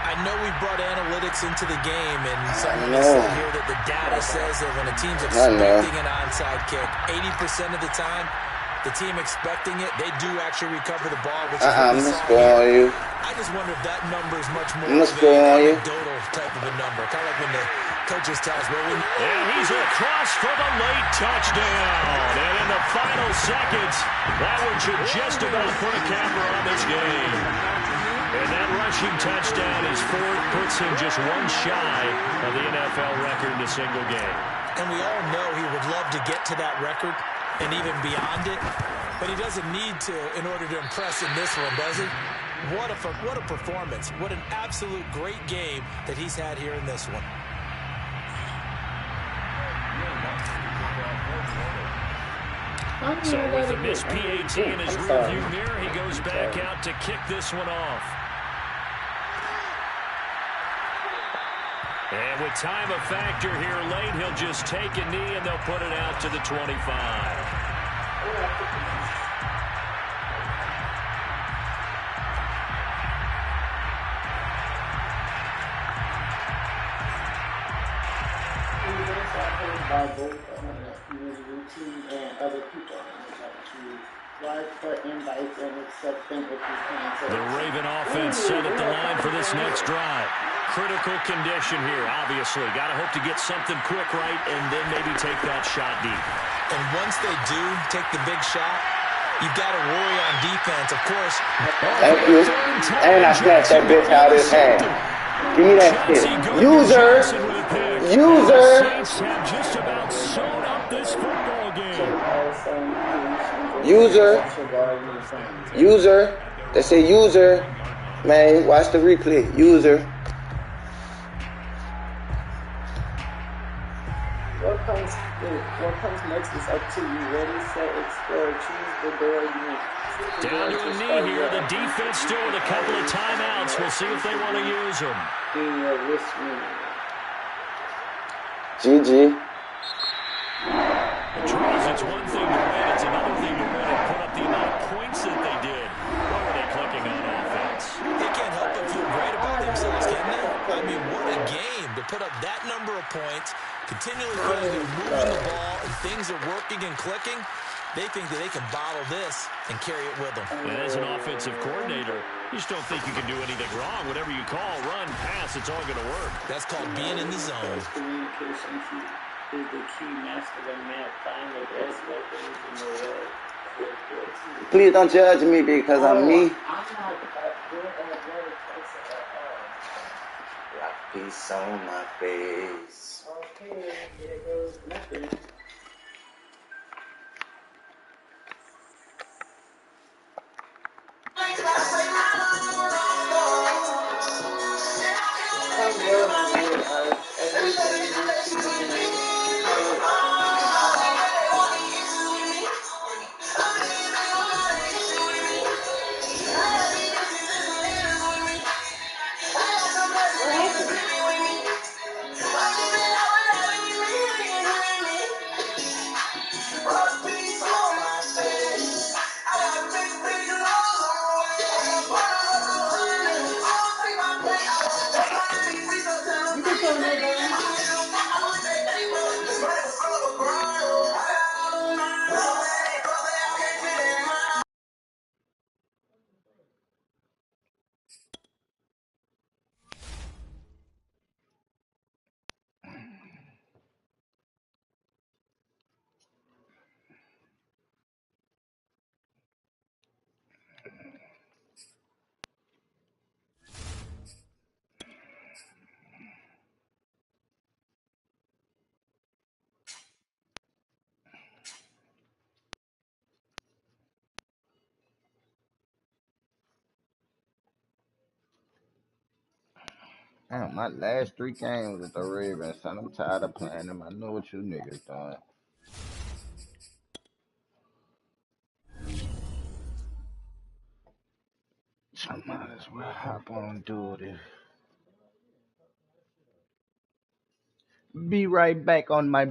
I know we brought analytics into the game, and someone has said here that the data says that when a team's expecting an onside kick, 80% of the time, the team expecting it, they do actually recover the ball, which is what we saw here. I just wonder if that number is much more of an anecdotal type of a number. Kind of like when the coaches tell us, well, and he's across for the late touchdown. And in the final seconds, that one should just about put a capper on this game. And that rushing touchdown is fourth, puts him just one shy of the NFL record in a single game. And we all know he would love to get to that record and even beyond it, but he doesn't need to in order to impress in this one, does he? What a performance. What an absolute great game that he's had here in this one. So with a missed PAT in his rearview mirror, he goes back out to kick this one off. And with time a factor here late, he'll just take a knee and they'll put it out to the 25. By both community routine and other people. Invites and accept them if you can. The Raven offense set at the line for this next drive. Critical condition here, obviously. Got to hope to get something quick right and then maybe take that shot deep. And once they do take the big shot, You've got to worry on defense, of course. Thank you. And I snatched that bitch out of his hand. Give me that shit. User. User. Saints have just about sewn up this football game. User. User. They say user. Man, watch the replay. User. What comes next is up to you. Ready, set, explore, choose the door you want. Down to a knee here. The defense still with a couple of timeouts. We'll see if they want to use them. In your wrist GG. Charles, it's one thing to win. It's another thing to win and put up the amount of points that they did. What were they clicking on offense? They can't help but feel great about themselves, can they? I mean, what a game to put up that number of points, continually feeling they're moving the ball, and things are working and clicking. They think that they can bottle this and carry it with them. And as an offensive coordinator, you just don't think you can do anything wrong. Whatever you call, run, pass, it's all going to work. That's called being in the zone. Communication is the key. Master the map. Find the best weapons in the world. Please don't judge me because I'm me. I'm not good at what like peace on my face. Okay, there goes nothing. Damn, my last 3 games with the Ravens, son. I'm tired of playing them. I know what you niggas doing. So I might as well hop on and do this. Be right back on my